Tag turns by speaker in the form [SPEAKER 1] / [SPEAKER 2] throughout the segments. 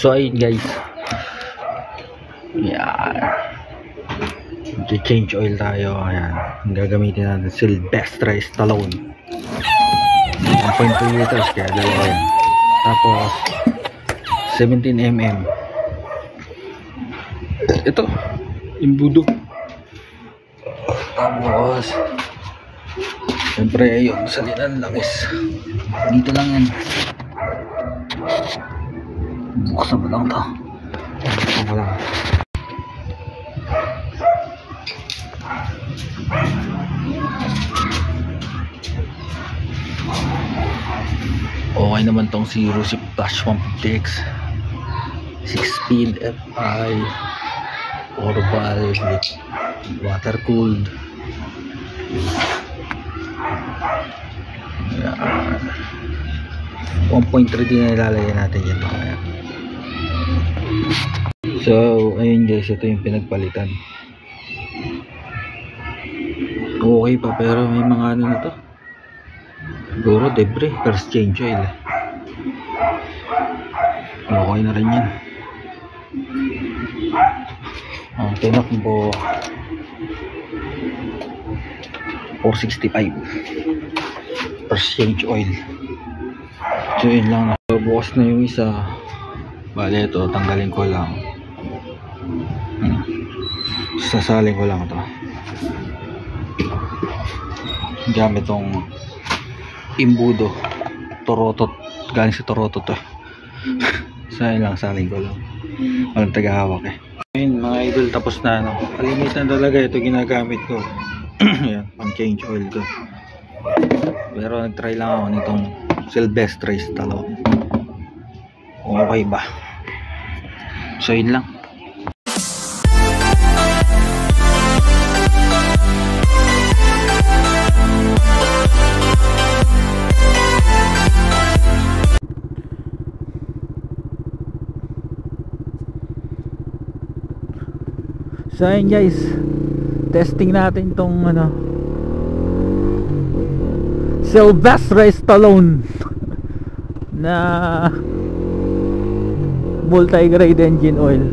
[SPEAKER 1] So ayun guys, yan, change oil tayo. Ayan, ang gagamitin natin Sylvester Stallone 1.2 liters, kaya dalawa yan. Tapos 17mm ito, imbudo. Tapos siyempre ayun, salinan langis dito lang yan. Buksan mo lang to. Buksan mo lang. Okay naman tong Zero si Flash 150X 6-speed FI Orval with water cooled. Yan. 1.3 din na ilalagay natin yan. So ayun guys, ito yung pinagpalitan. Okay pa, pero may mga ano na to, siguro debris, first change oil. Okay na rin yan. Ang tinakbo 465 first change oil. So yun lang, bukas na yung isa. Bale ito, tanggalin ko lang. Sasalin ko lang ito gamit tong imbudo Torotot, galing sa Torotot to. Sayang lang, salin ko lang, walang tagahawak eh. Ayun mga idol, tapos na ano. Kalimitan talaga ito ginagamit ko. Yan, pang change oil ko. Pero nag-try lang ako nitong Sylvester Stallone. Okay ba? So yun lang. So ayun guys, testing natin tong ano, Sylvester Stallone na multi-grade engine oil.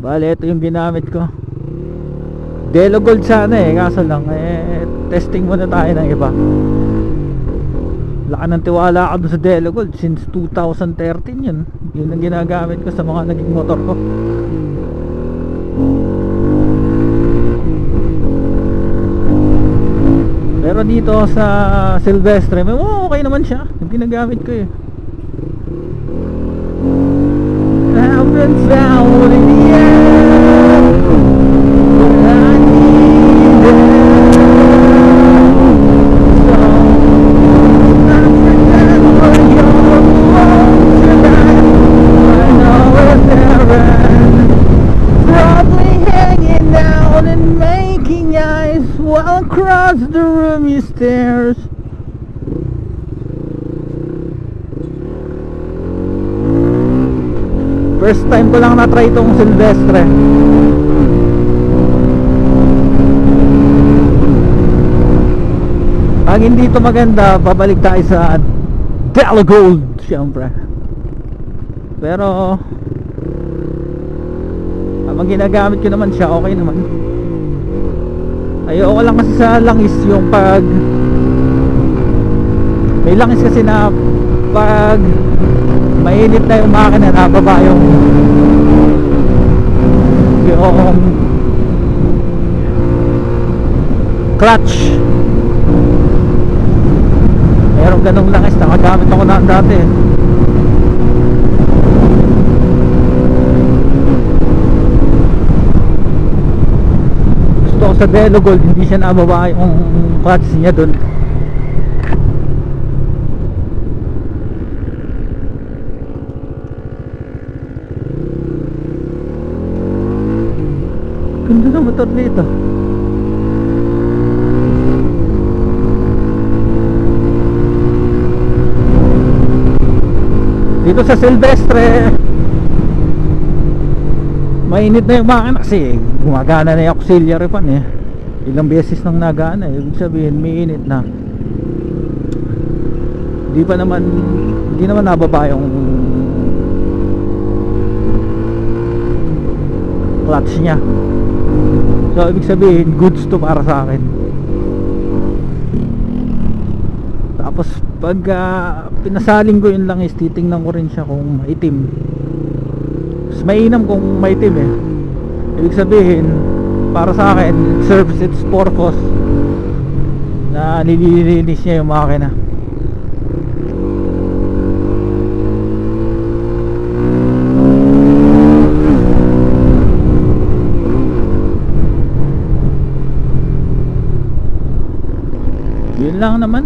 [SPEAKER 1] Bale ito yung ginamit ko. Delo Gold sana eh, kaso lang testing muna tayo ng iba. Laka ng tiwala ako dun sa Delo Gold since 2013 yun. Yun ang ginagamit ko sa mga naging motor ko. Pero dito sa Sylvester, okay naman siya. Yung ginagamit ko eh. Heaven's down in the air, but I need it. So not pretend for your love tonight. I know it's there, probably hanging down and making eyes while across the room you stares. First time ko lang na-try itong Sylvester. Pag hindi ito maganda, babalik tayo sa Delo Gold syempre. Pero habang ginagamit ko naman siya, okay naman. Ayoko lang kasi sa langis, yung pag may langis kasi na pag mainit na yung makina, nababa yung clutch. Merong ganong langis, nakagamit ako na dati. Gusto ko sa Delo Gold, hindi siya nababa yung clutch niya dun. Ganda ng motor nito. Dito sa Sylvester, mainit na yung makina kasi gumagana na yung auxiliary fan eh. Ilang beses nang nagana, ibig sabihin may init na. Hindi naman nababa yung clutch nya. So ibig sabihin goods to para sa akin. Tapos pag pinasaling ko yun lang is titingnan ko rin siya kung maitim. Mas mainam kung maitim eh. Ibig sabihin para sa akin it serves its purpose na nililinis niya yung makina. Yun lang naman.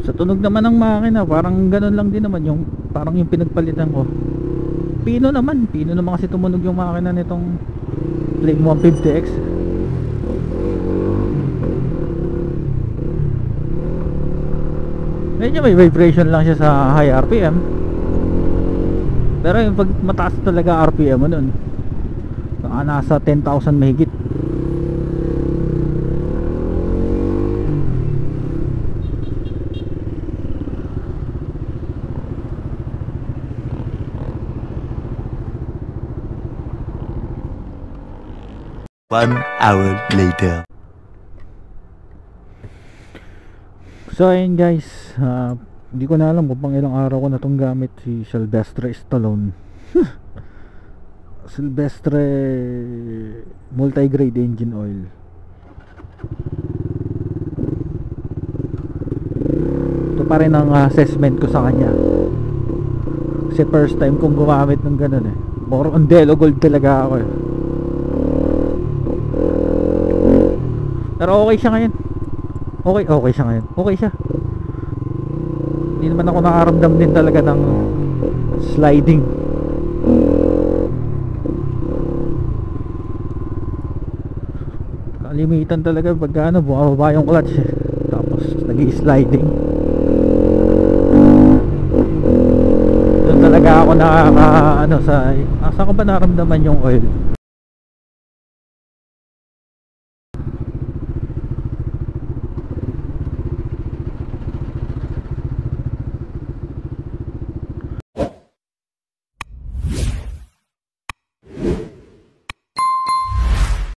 [SPEAKER 1] Sa tunog naman ng makina parang ganun lang din naman yung parang yung pinagpalitan ko. Pino naman kasi tumunog yung makina nitong Flame 150X. Medyo may vibration lang siya sa high RPM. Pero yung pag mataas talaga RPM mo nun, nasa 10,000 mahigit.
[SPEAKER 2] One hour later.
[SPEAKER 1] So ayun guys, hindi ko na alam kung pang ilang araw ko na itong gamit si Sylvester Stallone. Sylvester multi-grade engine oil. Ito pa rin ang assessment ko sa kanya. Kasi first time kong gumamit ng ganun eh. More on Delo Gold talaga ako eh. Pero okay siya ngayon. Okay siya ngayon. Okay siya. Hindi naman ako nakaramdam din talaga ng sliding. Kalimitan talaga pag bumababa yung clutch eh. Tapos nag-i-sliding. Doon talaga ako sa asa ko ba naramdaman yung oil?